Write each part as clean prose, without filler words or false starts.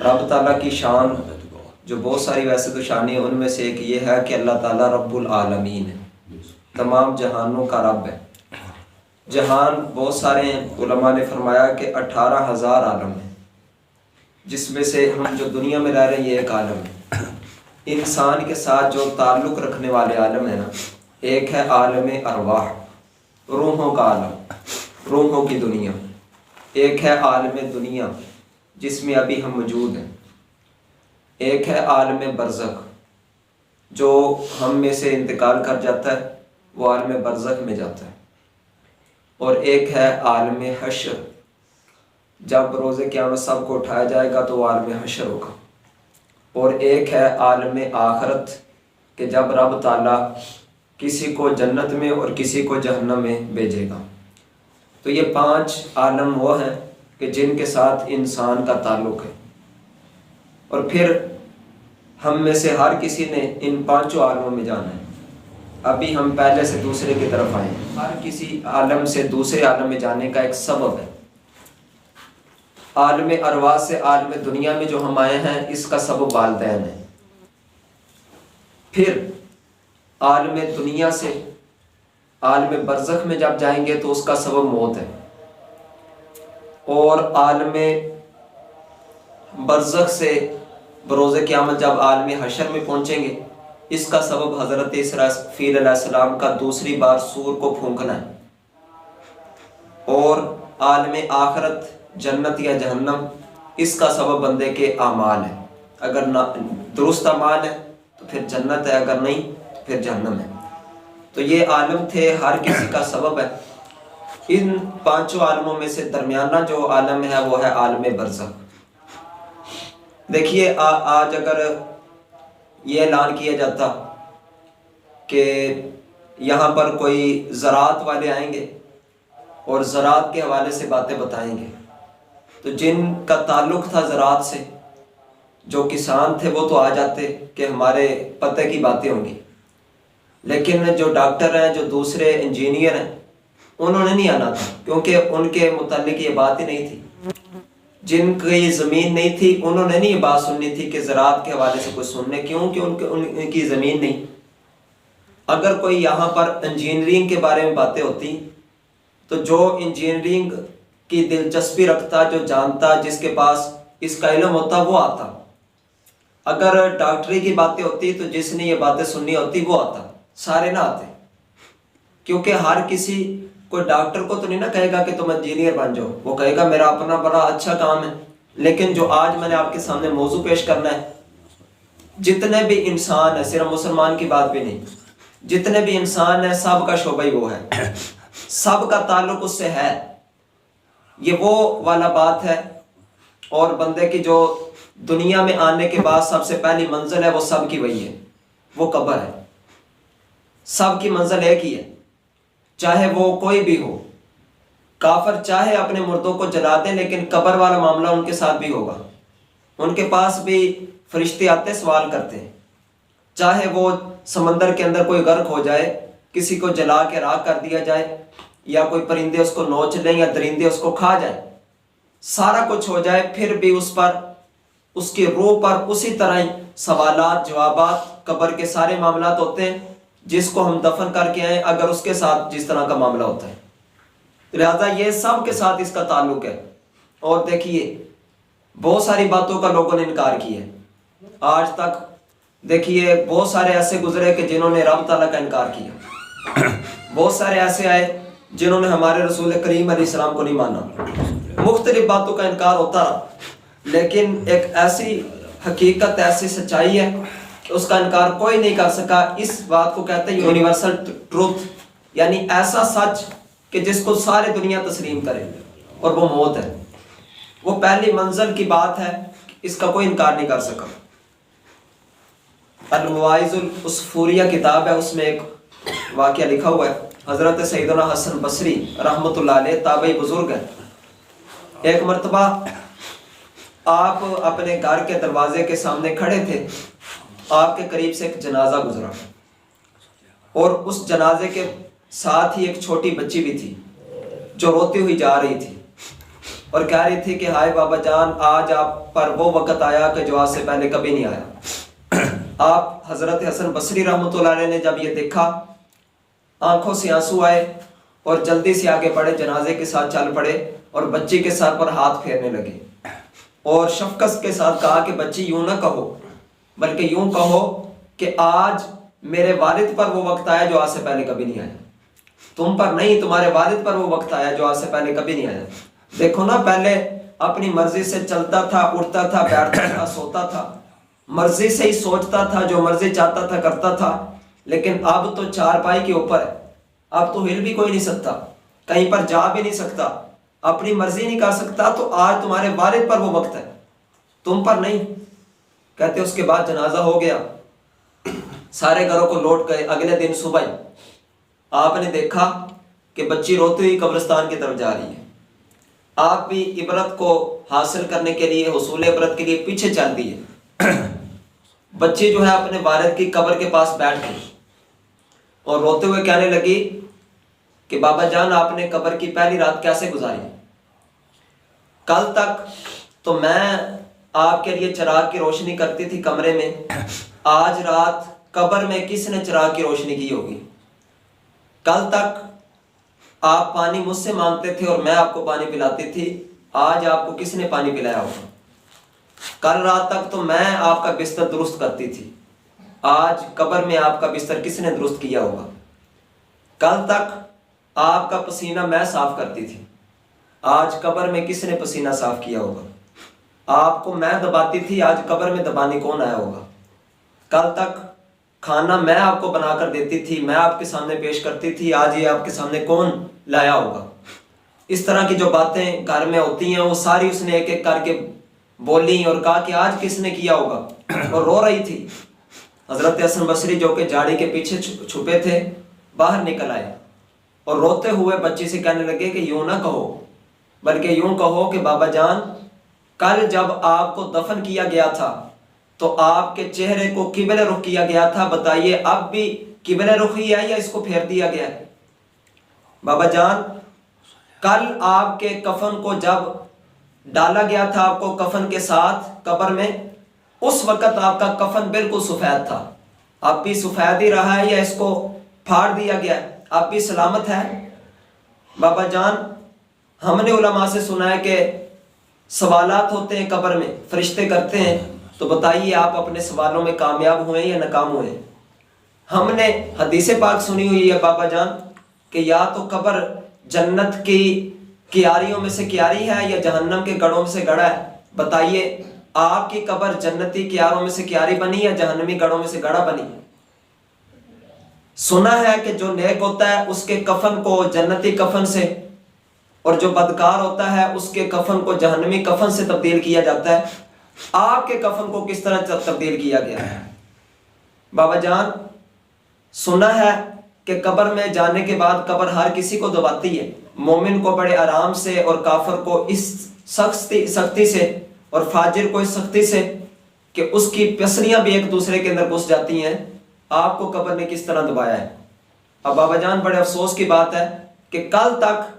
رب تعالیٰ کی شان جو بہت ساری ویسے تو شانی ہے، ان میں سے ایک یہ ہے کہ اللہ تعالیٰ رب العالمین ہے، تمام جہانوں کا رب ہے۔ جہان بہت سارے ہیں، علماء نے فرمایا کہ 18,000 عالم ہیں، جس میں سے ہم جو دنیا میں رہ رہے ہیں یہ ایک عالم ہے۔ انسان کے ساتھ جو تعلق رکھنے والے عالم ہیں نا، ایک ہے عالم ارواح، روحوں کا عالم، روحوں کی دنیا۔ ایک ہے عالم دنیا جس میں ابھی ہم موجود ہیں۔ ایک ہے عالم برزخ جو ہم میں سے انتقال کر جاتا ہے، وہ عالم برزخ میں جاتا ہے۔ اور ایک ہے عالم حشر، جب روز قیامت سب کو اٹھایا جائے گا تو وہ عالم حشر ہوگا۔ اور ایک ہے عالم آخرت کہ جب رب تعالیٰ کسی کو جنت میں اور کسی کو جہنم میں بھیجے گا۔ تو یہ 5 عالم وہ ہیں کہ جن کے ساتھ انسان کا تعلق ہے۔ اور پھر ہم میں سے ہر کسی نے ان 5 عالموں میں جانا ہے۔ ابھی ہم پہلے سے دوسرے کی طرف آئے ہیں۔ ہر کسی عالم سے دوسرے عالم میں جانے کا ایک سبب ہے۔ عالم ارواح سے عالم دنیا میں جو ہم آئے ہیں، اس کا سبب والدین ہے۔ پھر عالم دنیا سے عالم برزخ میں جب جائیں گے تو اس کا سبب موت ہے۔ اور عالم برزخ سے بروز قیامت جب عالم حشر میں پہنچیں گے، اس کا سبب حضرت اسرافیل علیہ السلام کا دوسری بار سور کو پھونکنا ہے۔ اور عالم آخرت جنت یا جہنم، اس کا سبب بندے کے اعمال ہے۔ اگر درست اعمال ہے تو پھر جنت ہے، اگر نہیں تو پھر جہنم ہے۔ تو یہ عالم تھے، ہر کسی کا سبب ہے۔ ان 5 عالموں میں سے درمیانہ جو عالم ہے وہ ہے عالم برزخ۔ دیکھیے آج اگر یہ اعلان کیا جاتا کہ یہاں پر کوئی زراعت والے آئیں گے اور زراعت کے حوالے سے باتیں بتائیں گے، تو جن کا تعلق تھا زراعت سے، جو کسان تھے وہ تو آ جاتے کہ ہمارے پتہ کی باتیں ہوں گی، لیکن جو ڈاکٹر ہیں، جو دوسرے انجینئر ہیں، انہوں نے نہیں آنا تھا، کیونکہ ان کے متعلق یہ بات ہی نہیں تھی۔ جن کی زمین نہیں تھی انہوں نے نہیں یہ بات سننی تھی کہ زراعت کے حوالے سے کچھ سننے، کیوں کہ ان کی زمین نہیں۔ اگر کوئی یہاں پر انجینئرنگ کے بارے میں باتیں ہوتی تو جو انجینئرنگ کی دلچسپی رکھتا، جو جانتا، جس کے پاس اس کا علم ہوتا، وہ آتا۔ اگر ڈاکٹری کی باتیں ہوتی تو جس نے یہ باتیں سننی ہوتی وہ آتا، سارے نہ آتے۔ کیونکہ ہر کسی کوئی ڈاکٹر کو تو نہیں نہ کہے گا کہ تم انجینئر بن جاؤ، وہ کہے گا میرا اپنا بڑا اچھا کام ہے۔ لیکن جو آج میں نے آپ کے سامنے موضوع پیش کرنا ہے، جتنے بھی انسان ہیں، صرف مسلمان کی بات بھی نہیں، جتنے بھی انسان ہیں سب کا شعبہ ہی وہ ہے، سب کا تعلق اس سے ہے۔ یہ وہ والا بات ہے۔ اور بندے کی جو دنیا میں آنے کے بعد سب سے پہلی منزل ہے وہ سب کی وہی ہے، وہ قبر ہے۔ سب کی منزل ایک ہی ہے، چاہے وہ کوئی بھی ہو۔ کافر چاہے اپنے مردوں کو جلا دیں، لیکن قبر والا معاملہ ان کے ساتھ بھی ہوگا۔ ان کے پاس بھی فرشتے آتے سوال کرتے ہیں، چاہے وہ سمندر کے اندر کوئی غرق ہو جائے، کسی کو جلا کے راکھ کر دیا جائے، یا کوئی پرندے اس کو نوچ لیں یا درندے اس کو کھا جائیں، سارا کچھ ہو جائے، پھر بھی اس پر، اس کی روح پر اسی طرح ہی سوالات جوابات قبر کے سارے معاملات ہوتے ہیں، جس کو ہم دفن کر کے آئیں اگر اس کے ساتھ جس طرح کا معاملہ ہوتا ہے۔ لہذا یہ سب کے ساتھ اس کا تعلق ہے۔ اور دیکھیے بہت ساری باتوں کا لوگوں نے انکار کیا ہے آج تک۔ دیکھیے بہت سارے ایسے گزرے کہ جنہوں نے رب تعالیٰ کا انکار کیا، بہت سارے ایسے آئے جنہوں نے ہمارے رسول کریم علیہ السلام کو نہیں مانا، مختلف باتوں کا انکار ہوتا رہا، لیکن ایک ایسی حقیقت، ایسی سچائی ہے کہ اس کا انکار کوئی نہیں کر سکا۔ اس بات کو کہتے ہیں یونیورسل ٹروتھ، یعنی ایسا سچ کہ جس کو ساری دنیا تسلیم کرے، اور وہ موت ہے۔ وہ پہلی منزل کی بات ہے، اس کا کوئی انکار نہیں کر سکا۔ المواعظ العصفوریہ کتاب ہے، اس میں ایک واقعہ لکھا ہوا ہے۔ حضرت سیدنا حسن بصری رحمۃ اللہ علیہ تابعی بزرگ ہیں۔ ایک مرتبہ آپ اپنے گھر کے دروازے کے سامنے کھڑے تھے، آپ کے قریب سے ایک جنازہ گزرا، اور اس جنازے کے ساتھ ہی ایک چھوٹی بچی بھی تھی جو روتی ہوئی جا رہی تھی۔ اور کہہ رہی تھی کہ ہائے بابا جان، آج آپ پر وہ وقت آیا کہ جو آج سے پہلے کبھی نہیں آیا۔ آپ حضرت حسن بصری رحمۃ اللہ علیہ نے جب یہ دیکھا، آنکھوں سے آنسو آئے اور جلدی سے آگے بڑھے، جنازے کے ساتھ چل پڑے اور بچی کے سر پر ہاتھ پھیرنے لگے اور شفقت کے ساتھ کہا کہ بچی یوں نہ کہو، بلکہ یوں کہو کہ آج میرے والد پر وہ وقت آیا جو آج سے پہلے کبھی نہیں آیا، تم پر نہیں، تمہارے والد پر وہ وقت آیا جو آج سے پہلے کبھی نہیں آیا۔ دیکھو نا، پہلے اپنی مرضی سے چلتا تھا، اٹھتا تھا، بیٹھتا تھا، سوتا تھا، مرضی سے ہی سوچتا تھا، جو مرضی چاہتا تھا کرتا تھا، لیکن اب تو چارپائی کے اوپر ہے، اب تو ہل بھی کوئی نہیں سکتا، کہیں پر جا بھی نہیں سکتا، اپنی مرضی نہیں کر سکتا۔ تو آج تمہارے والد پر وہ وقت ہے، تم پر نہیں۔ کہتے اس کے بعد جنازہ ہو گیا، سارے گھروں کو لوٹ گئے۔ اگلے دن صبح ہی آپ نے دیکھا کہ بچی روتی ہوئی قبرستان کی طرف جا رہی ہے۔ آپ بھی عبرت کو حاصل کرنے کے لیے، حصول عبرت کے لیے پیچھے چل دیے۔ بچی جو ہے اپنے والد کی قبر کے پاس بیٹھ گئی اور روتے ہوئے کہنے لگی کہ بابا جان، آپ نے قبر کی پہلی رات کیسے گزاری؟ کل تک تو میں آپ کے لیے چراغ کی روشنی کرتی تھی کمرے میں، آج رات قبر میں کس نے چراغ کی روشنی کی ہوگی؟ کل تک آپ پانی مجھ سے مانگتے تھے اور میں آپ کو پانی پلاتی تھی، آج آپ کو کس نے پانی پلایا ہوگا؟ کل رات تک تو میں آپ کا بستر درست کرتی تھی، آج قبر میں آپ کا بستر کس نے درست کیا ہوگا؟ کل تک آپ کا پسینہ میں صاف کرتی تھی، آج قبر میں کس نے پسینہ صاف کیا ہوگا؟ آپ کو میں دباتی تھی، آج قبر میں دبانے کون آیا ہوگا؟ کل تک کھانا میں آپ کو بنا کر دیتی تھی، میں آپ کے سامنے پیش کرتی تھی، آج یہ آپ کے سامنے کون لایا ہوگا؟ اس طرح کی جو باتیں گھر میں ہوتی ہیں وہ ساری اس نے ایک ایک کر کے بولی اور کہا کہ آج کس نے کیا ہوگا، اور رو رہی تھی۔ حضرت حسن بصری جو کہ جھاڑی کے پیچھے چھپے تھے، باہر نکل آئے اور روتے ہوئے بچی سے کہنے لگے کہ یوں نہ کہو، بلکہ یوں کہو کہ بابا جان، کل جب آپ کو دفن کیا گیا تھا تو آپ کے چہرے کو قبلہ رخ کیا گیا تھا، بتائیے اب بھی قبلہ رخ ہی ہے یا اس کو پھیر دیا گیا ہے؟ بابا جان، کل آپ کے کفن کو جب ڈالا گیا تھا آپ کو کفن کے ساتھ قبر میں، اس وقت آپ کا کفن بالکل سفید تھا، اب بھی سفید ہی رہا ہے یا اس کو پھاڑ دیا گیا ہے؟ اب بھی سلامت ہے؟ بابا جان، ہم نے علماء سے سنا ہے کہ سوالات ہوتے ہیں قبر میں، فرشتے کرتے ہیں، تو بتائیے آپ اپنے سوالوں میں کامیاب ہوئے یا ناکام ہوئے؟ ہم نے حدیث پاک سنی ہوئی ہے بابا جان کہ یا تو قبر جنت کی کیاریوں میں سے کیاری ہے یا جہنم کے گڑھوں میں سے گڑھا ہے، بتائیے آپ کی قبر جنتی کیاروں میں سے کیاری بنی یا جہنمی گڑھوں میں سے گڑھا بنی؟ سنا ہے کہ جو نیک ہوتا ہے اس کے کفن کو جنتی کفن سے، اور جو بدکار ہوتا ہے اس کے کفن کو جہنمی کفن سے تبدیل کیا جاتا ہے۔ آپ کے کفن کو کس طرح تبدیل کیا گیا ہے؟ بابا جان، سنا ہے کہ قبر میں جانے کے بعد قبر ہر کسی کو دباتی ہے، مومن کو بڑے آرام سے اور کافر کو اس سختی سے اور فاجر کو اس سختی سے کہ اس کی پسلیاں بھی ایک دوسرے کے اندر گھس جاتی ہیں۔ آپ کو قبر نے کس طرح دبایا ہے؟ اب بابا جان، بڑے افسوس کی بات ہے کہ کل تک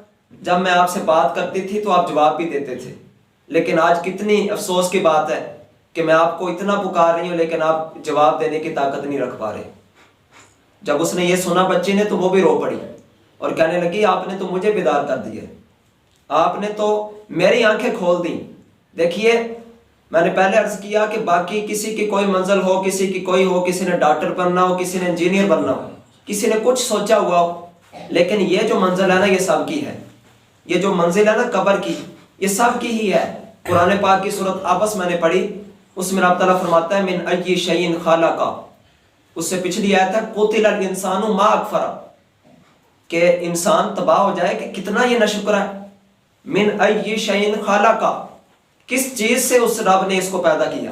جب میں آپ سے بات کرتی تھی تو آپ جواب بھی دیتے تھے، لیکن آج کتنی افسوس کی بات ہے کہ میں آپ کو اتنا پکار رہی ہوں لیکن آپ جواب دینے کی طاقت نہیں رکھ پا رہے۔ جب اس نے یہ سنا بچی نے تو وہ بھی رو پڑی اور کہنے لگی آپ نے تو مجھے بیدار کر دیا، آپ نے تو میری آنکھیں کھول دیں۔ دیکھیے، میں نے پہلے عرض کیا کہ باقی کسی کی کوئی منزل ہو، کسی کی کوئی ہو، کسی نے ڈاکٹر بننا ہو، کسی نے انجینئر بننا ہو، کسی نے کچھ سوچا ہوا ہو، لیکن یہ جو منزل ہے نا یہ سب کی ہے، یہ جو منزل ہے نا قبر کی یہ سب کی ہی ہے۔ قرآن پاک کی سورۃ عبس میں نے پڑھی، اس میں رب تعالیٰ فرماتا ہے من ای شیء خلق، اس سے پچھلی آیت ہے قتل الانسان ما اکفر، کہ انسان تباہ ہو جائے کہ کتنا یہ ناشکر ہے۔ من ای شیء خلق، کس چیز سے اس رب نے اس کو پیدا کیا؟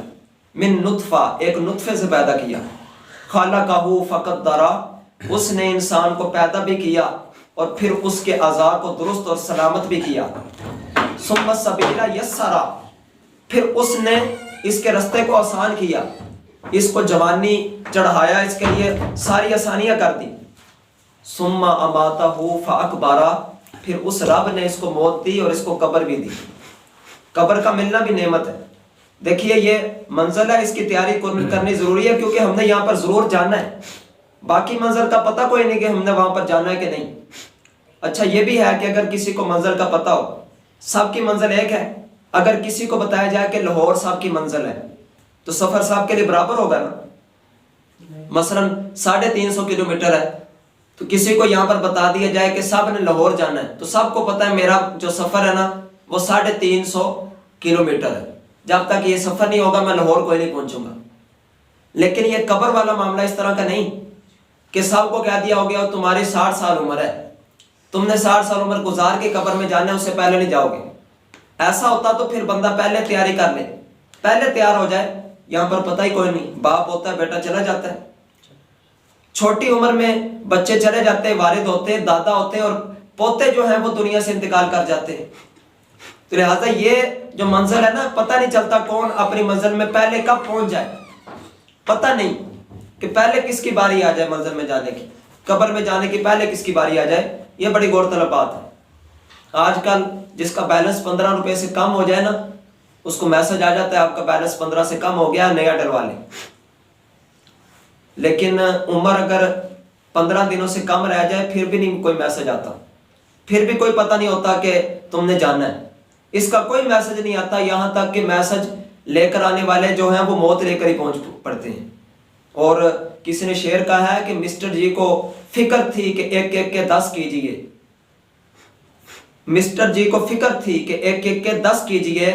من نطفہ، ایک نطفے سے پیدا کیا۔ خلقہ فقدرہ، اس نے انسان کو پیدا بھی کیا اور پھر اس کے اعضاء کو درست اور سلامت بھی کیا۔ ثم السبیل یسرہ، پھر اس نے اس کے رستے کو آسان کیا، اس کو جوانی چڑھایا، اس کے لیے ساری آسانیاں کر دی۔ ثم اماتہ فاکبرہ، پھر اس رب نے اس کو موت دی اور اس کو قبر بھی دی۔ قبر کا ملنا بھی نعمت ہے. دیکھیے یہ منزل ہے, اس کی تیاری کرنی ضروری ہے, کیونکہ ہم نے یہاں پر ضرور جانا ہے. باقی منزل کا پتہ کوئی نہیں کہ ہم نے وہاں پر جانا ہے کہ نہیں. اچھا یہ بھی ہے کہ اگر کسی کو منزل کا پتہ ہو, سب کی منزل ایک ہے, اگر کسی کو بتایا جائے کہ لاہور صاحب کی منزل ہے تو سفر صاحب کے لیے برابر ہوگا نا. مثلا 350 کلومیٹر ہے, تو کسی کو یہاں پر بتا دیا جائے کہ صاحب نے لاہور جانا ہے, تو سب کو پتہ ہے میرا جو سفر ہے نا وہ 350 کلومیٹر ہے, جب تک یہ سفر نہیں ہوگا میں لاہور کوئی نہیں پہنچوں گا. لیکن یہ قبر والا معاملہ اس طرح کا نہیں کہ سب کو کہہ دیا ہو گیا تمہاری 60 سال عمر ہے, تم نے 60 سال عمر گزار کے قبر میں جانا ہے, اس سے پہلے نہیں جاؤ گے. ایسا ہوتا تو پھر بندہ پہلے تیاری کر لے, پہلے تیار ہو جائے. یہاں پر پتہ ہی کوئی نہیں, باپ ہوتا ہے بیٹا چلا جاتا ہے, چھوٹی عمر میں بچے چلے جاتے ہیں, والد ہوتے ہیں, دادا ہوتے ہیں, اور پوتے جو ہیں وہ دنیا سے انتقال کر جاتے ہیں. تو لہٰذا یہ جو منزل ہے نا, پتہ نہیں چلتا کون اپنی منزل میں پہلے کب پہنچ جائے. پتہ نہیں کہ پہلے کس کی باری آ جائے منزل میں جانے کی, قبر میں جانے کی پہلے کس کی باری آ جائے. یہ بڑی غور طلب بات ہے. آج کل جس کا بیلنس 15 روپے سے کم ہو جائے نا, اس کو میسج آ جاتا ہے آپ کا بیلنس 15 سے کم ہو گیا, نیا ڈلوا لیں. لیکن عمر اگر 15 دنوں سے کم رہ جائے پھر بھی نہیں کوئی میسج آتا, پھر بھی کوئی پتہ نہیں ہوتا کہ تم نے جانا ہے. اس کا کوئی میسج نہیں آتا, یہاں تک کہ میسج لے کر آنے والے جو ہیں وہ موت لے کر ہی پہنچ پڑتے ہیں. اور کسی نے شعر کہا ہے کہ مسٹر جی کو فکر تھی کہ ایک ایک کے 10 کیجئے, مسٹر جی کو فکر تھی کہ ایک ایک کے 10 کیجئے,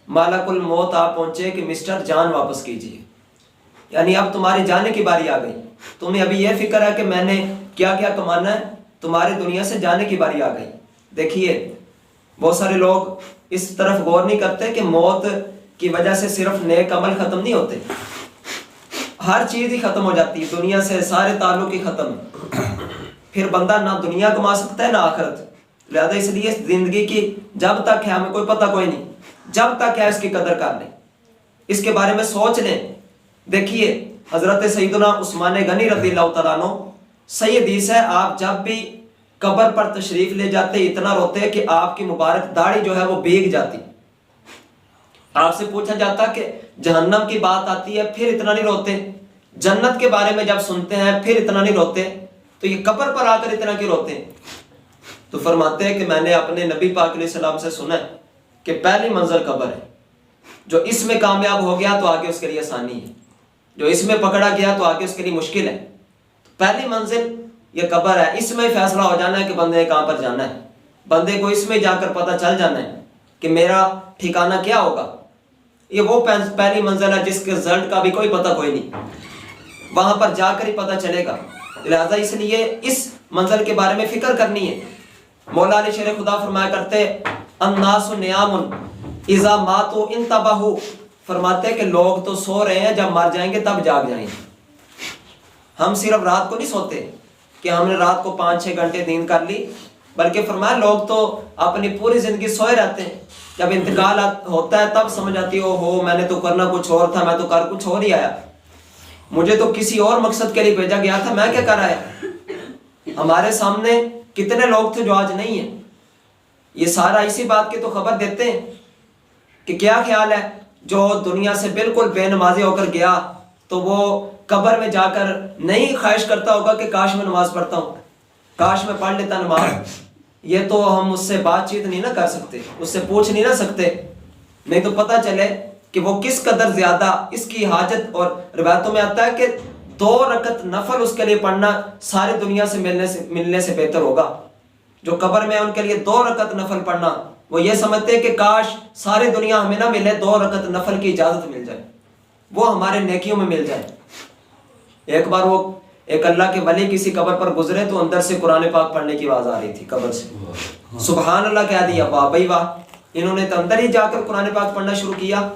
مالک الموت آپ پہنچے کہ مسٹر جان واپس کیجئے. یعنی اب تمہاری جانے کی باری آ گئی, تمہیں ابھی یہ فکر ہے کہ میں نے کیا کیا کمانا ہے, تمہاری دنیا سے جانے کی باری آ گئی. دیکھیے بہت سارے لوگ اس طرف غور نہیں کرتے کہ موت کی وجہ سے صرف نیک عمل ختم نہیں ہوتے, ہر چیز ہی ختم ہو جاتی ہے دنیا سے, سارے تعلق ہی ختم. پھر بندہ نہ دنیا کما سکتا ہے نہ آخرت. لہذا اس لیے زندگی کی جب تک ہے, ہمیں کوئی پتہ کوئی نہیں, جب تک ہے اس کی قدر کر لیں, اس کے بارے میں سوچ لیں. دیکھیے حضرت سیدنا عثمان غنی رضی اللہ تعالیٰ عنہ, صحیح حدیث ہے, آپ جب بھی قبر پر تشریف لے جاتے اتنا روتے کہ آپ کی مبارک داڑھی جو ہے وہ بھیگ جاتی. آپ سے پوچھا جاتا کہ جہنم کی بات آتی ہے پھر اتنا نہیں روتے, جنت کے بارے میں جب سنتے ہیں پھر اتنا نہیں روتے, تو یہ قبر پر آ کر اتنا کیوں روتے ہیں؟ تو فرماتے ہیں کہ میں نے اپنے نبی پاک علیہ السلام سے سنا ہے کہ پہلی منزل قبر ہے, جو اس میں کامیاب ہو گیا تو آگے اس کے لیے آسانی ہے, جو اس میں پکڑا گیا تو آگے اس کے لیے مشکل ہے. پہلی منزل یہ قبر ہے, اس میں فیصلہ ہو جانا ہے کہ بندے کہاں پر جانا ہے, بندے کو اس میں جا کر پتہ چل جانا ہے کہ میرا ٹھکانہ کیا ہوگا. یہ وہ پہلی منزل ہے جس کے رزلٹ کا بھی کوئی پتہ کوئی نہیں, وہاں پر جا کر ہی پتہ چلے گا. لہذا اس لیے اس منزل کے بارے میں فکر کرنی ہے. مولا علی شیر خدا فرمایا کرتے الناس نیام اذا ماتوا انتبہوا, فرماتے ہیں کہ لوگ تو سو رہے ہیں, جب مر جائیں گے تب جاگ جائیں گے. ہم صرف رات کو نہیں سوتے کہ ہم نے رات کو 5-6 گھنٹے نیند کر لی, بلکہ فرمایا لوگ تو اپنی پوری زندگی سوئے رہتے ہیں, جب انتقال ہوتا ہے تب سمجھ آتی ہے اوہو میں نے تو کرنا کچھ اور تھا, میں تو کر کچھ اور ہی آیا, مجھے تو کسی اور مقصد کے لیے بھیجا گیا تھا, میں کیا کر آیا. ہمارے سامنے کتنے لوگ تھے جو آج نہیں ہیں. یہ سارا اسی بات کی تو خبر دیتے ہیں کہ کیا خیال ہے جو دنیا سے بالکل بے نمازی ہو کر گیا تو وہ قبر میں جا کر نہیں خواہش کرتا ہوگا کہ کاش میں نماز پڑھتا ہوں, کاش میں پڑھ لیتا نماز. یہ تو ہم اس سے بات چیت نہیں نہ کر سکتے, اس سے پوچھ نہیں نہ سکتے, نہیں تو پتہ چلے کہ وہ کس قدر زیادہ اس کی حاجت. اور روایتوں میں آتا ہے کہ 2 رکعت نفل اس کے لیے پڑھنا ساری دنیا سے ملنے سے بہتر ہوگا. جو قبر میں ان کے لیے 2 رکعت نفل پڑھنا, وہ یہ سمجھتے ہیں کہ کاش ساری دنیا ہمیں نہ ملے, 2 رکعت نفل کی اجازت مل جائے, وہ ہمارے نیکیوں میں مل جائے. ایک بار وہ ایک اللہ کے ولی کسی قبر پر گزرے تو اندر سے قرآن پاک پڑھنے کی آواز آ رہی تھی قبر سے. سبحان اللہ کہہ دیا, واہ بھائی واہ, انہوں نے تو اندر ہی جا کر قرآن پاک پڑھنا شروع کیا.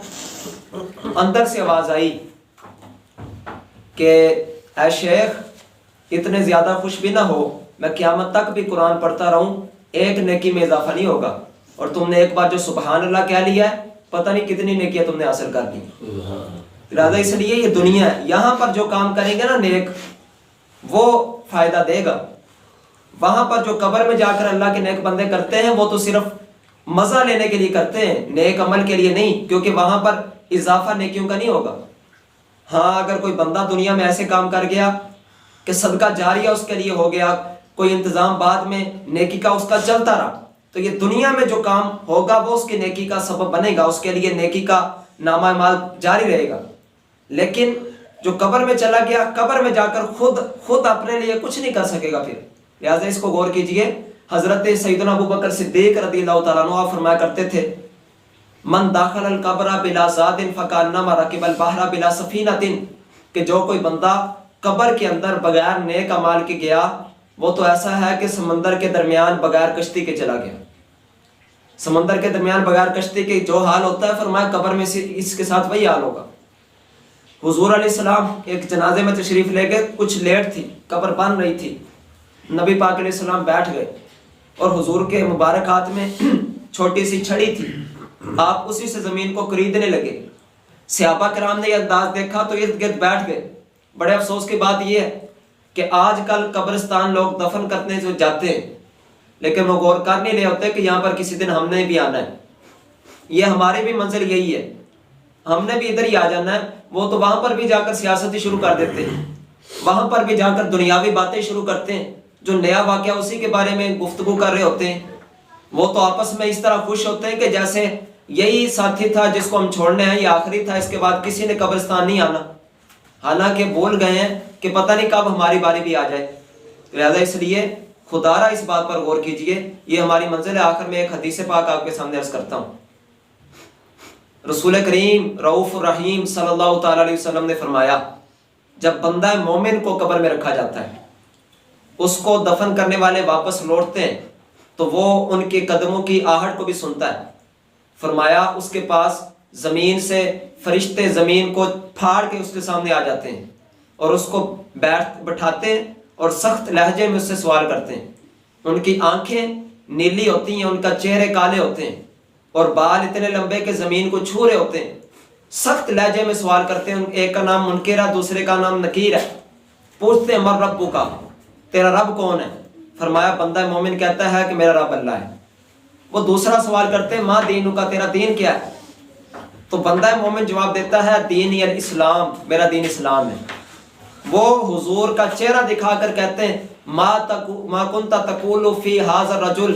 اندر سے آواز آئی کہ اے شیخ اتنے زیادہ خوش بھی نہ ہو, میں قیامت تک بھی قرآن پڑھتا رہوں, ایک نیکی میں اضافہ نہیں ہوگا, اور تم نے ایک بار جو سبحان اللہ کہہ لیا ہے پتہ نہیں کتنی نیکیاں تم نے حاصل کر لی. لہٰذا اس لیے یہ دنیا ہے, یہاں پر جو کام کریں گے نا نیک وہ فائدہ دے گا. وہاں پر جو قبر میں جا کر اللہ کے نیک بندے کرتے ہیں وہ تو صرف مزہ لینے کے لیے کرتے ہیں، نیک عمل کے لیے نہیں، کیونکہ وہاں پر اضافہ نیکیوں کا نہیں ہوگا۔ ہاں اگر کوئی بندہ دنیا میں ایسے کام کر گیا کہ صدقہ جاریہ اس کے لیے ہو گیا، کوئی انتظام بعد میں نیکی کا اس کا چلتا رہا، تو یہ دنیا میں جو کام ہوگا وہ اس کی نیکی کا سبب بنے گا، اس کے لیے نیکی کا نامہ اعمال جاری رہے گا۔ لیکن جو قبر میں چلا گیا، قبر میں جا کر خود اپنے لیے کچھ نہیں کر سکے گا پھر، لہٰذا اس کو غور کیجئے۔ حضرت سیدنا ابوبکر صدیق رضی اللہ تعالیٰ عنہ فرمایا کرتے تھے، من داخل القبر بلا زاد فکانما رکب البحر بلا سفینۃ، کہ جو کوئی بندہ قبر کے اندر بغیر نیک اعمال کے گیا وہ تو ایسا ہے کہ سمندر کے درمیان بغیر کشتی کے چلا گیا۔ سمندر کے درمیان بغیر کشتی کے جو حال ہوتا ہے، فرمایا قبر میں سے اس کے ساتھ وہی حال ہوگا۔ حضور علیہ السلام ایک جنازے میں تشریف لے گئے، کچھ لیٹ تھی، قبر بن رہی تھی، نبی پاک علیہ السلام بیٹھ گئے اور حضور کے مبارک ہاتھ میں چھوٹی سی چھڑی تھی، آپ اسی سے زمین کو کریدنے لگے۔ صحابہ کرام نے یہ انداز دیکھا تو ارد گرد بیٹھ گئے۔ بڑے افسوس کی بات یہ ہے کہ آج کل قبرستان لوگ دفن کرنے جو جاتے ہیں، لیکن وہ غور کر نہیں رہے ہوتے کہ یہاں پر کسی دن ہم نے بھی آنا ہے، یہ ہماری بھی منزل یہی ہے، ہم نے بھی ادھر ہی آ جانا ہے۔ وہ تو وہاں پر بھی جا کر سیاست شروع کر دیتے ہیں، وہاں پر بھی جا کر دنیاوی باتیں شروع کرتے ہیں، جو نیا واقعہ اسی کے بارے میں گفتگو کر رہے ہوتے ہیں۔ وہ تو آپس میں اس طرح خوش ہوتے ہیں کہ جیسے یہی ساتھی تھا جس کو ہم چھوڑنے ہیں، یہ آخری تھا، اس کے بعد کسی نے قبرستان نہیں آنا، حالانکہ بول گئے ہیں کہ پتہ نہیں کب ہماری باری بھی آ جائے۔ لہذا اس لیے خدا را اس بات پر غور کیجئے، یہ ہماری منزل ہے۔ آخر میں ایک حدیث پاک آپ کے سامنے عرض کرتا ہوں۔ رسول کریم رؤوف الرحیم صلی اللہ تعالی علیہ وسلم نے فرمایا، جب بندہ مومن کو قبر میں رکھا جاتا ہے، اس کو دفن کرنے والے واپس لوٹتے ہیں تو وہ ان کے قدموں کی آہٹ کو بھی سنتا ہے۔ فرمایا اس کے پاس زمین سے فرشتے زمین کو پھاڑ کے اس کے سامنے آ جاتے ہیں اور اس کو بٹھاتے ہیں اور سخت لہجے میں اس سے سوال کرتے ہیں۔ ان کی آنکھیں نیلی ہوتی ہیں، ان کا چہرے کالے ہوتے ہیں اور بال اتنے لمبے کہ زمین کو چھو رہے ہوتے ہیں، سخت لہجے میں سوال کرتے ہیں۔ ایک کا نام منکر ہے، دوسرے کا نام نکیر ہے۔ پوچھتے ہیں مر ربو کا، تیرا رب کون ہے؟ فرمایا بندہ مومن کہتا ہے کہ میرا رب اللہ ہے۔ وہ دوسرا سوال کرتے ہیں ماں دینو کا، تیرا دین کیا ہے؟ تو بندہ مومن جواب دیتا ہے دینی الاسلام، میرا دین اسلام ہے۔ وہ حضور کا چہرہ دکھا کر کہتے ہیں ما کنت تقول فی ھذا الرجل،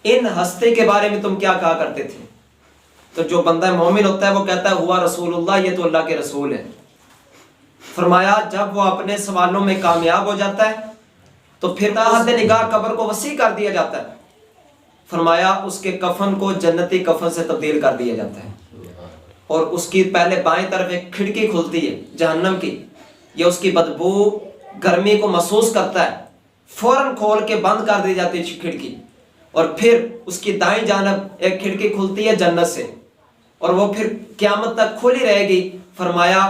ان ہستے کے بارے میں تم کیا کہا کرتے تھے؟ تو جو بندہ مومن ہوتا ہے وہ کہتا ہے ہوا رسول اللہ، یہ تو اللہ کے رسول ہے۔ فرمایا جب وہ اپنے سوالوں میں کامیاب ہو جاتا ہے تو پھر حد نگاہ قبر کو وسیع کر دیا جاتا ہے۔ فرمایا اس کے کفن کو جنتی کفن سے تبدیل کر دیا جاتا ہے اور اس کی پہلے بائیں طرف ایک کھڑکی کھلتی ہے جہنم کی، یہ اس کی بدبو گرمی کو محسوس کرتا ہے، فوراً کھول کے بند کر دی جاتی ہے کھڑکی، اور پھر اس کی دائیں جانب ایک کھڑکی کھلتی ہے جنت سے، اور وہ پھر قیامت تک کھلی رہے گی۔ فرمایا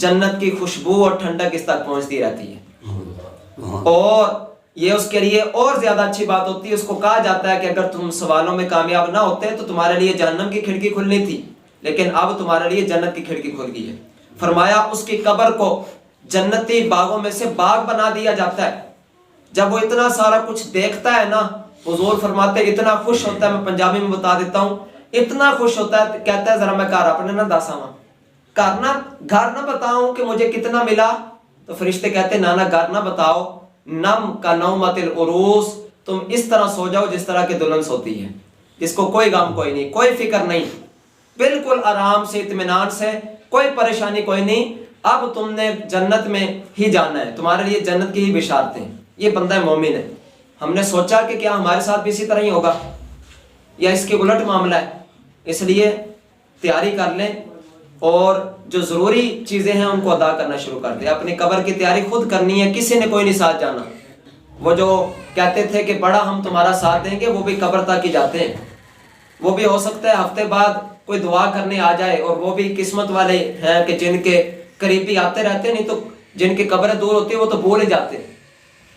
جنت کی خوشبو اور ٹھنڈک اس تک پہنچتی رہتی ہے، اور یہ اس کے لیے اور زیادہ اچھی بات ہوتی ہے۔ اس کو کہا جاتا ہے کہ اگر تم سوالوں میں کامیاب نہ ہوتے تو تمہارے لیے جہنم کی کھڑکی کھلنی تھی، لیکن اب تمہارے لیے جنت کی کھڑکی کھل گئی ہے۔ فرمایا اس کی قبر کو جنتی باغوں میں سے باغ بنا دیا جاتا ہے۔ جب وہ اتنا سارا کچھ دیکھتا ہے نا، حضور فرماتے اتنا خوش ہوتا ہے، میں پنجابی میں بتا دیتا ہوں، اتنا خوش ہوتا ہے، کہتا ہے ذرا میں گھر اپنے نہ داسا گھر نہ بتاؤں کہ مجھے کتنا ملا؟ تو فرشتے کہتے نانا گھر نہ بتاؤ، نم کا نومت العروس، تم اس طرح سو جاؤ جس طرح کی دلہن سوتی ہے، جس کو کوئی غم کوئی نہیں، کوئی فکر نہیں، بالکل آرام سے اطمینان سے، کوئی پریشانی کوئی نہیں۔ اب تم نے جنت میں ہی جانا ہے، تمہارے لیے جنت کی ہی بشارتیں۔ یہ بندہ مومن ہے۔ ہم نے سوچا کہ کیا ہمارے ساتھ بھی اسی طرح ہی ہوگا یا اس کے الٹ معاملہ ہے؟ اس لیے تیاری کر لیں اور جو ضروری چیزیں ہیں ان کو ادا کرنا شروع کر دیں۔ اپنی قبر کی تیاری خود کرنی ہے، کسی نے کوئی نہیں ساتھ جانا۔ وہ جو کہتے تھے کہ بڑا ہم تمہارا ساتھ دیں گے، وہ بھی قبر تک ہی جاتے ہیں۔ وہ بھی ہو سکتا ہے ہفتے بعد کوئی دعا کرنے آ جائے، اور وہ بھی قسمت والے ہیں کہ جن کے قریبی آتے رہتے، نہیں تو جن کی قبریں دور ہوتی ہیں وہ تو بھول ہی جاتے،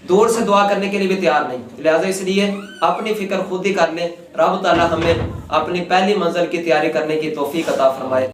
دور سے دعا کرنے کے لیے بھی تیار نہیں۔ لہٰذا اس لیے اپنی فکر خود ہی کر لیں۔ رب تعالی ہمیں اپنی پہلی منزل کی تیاری کرنے کی توفیق عطا فرمائے۔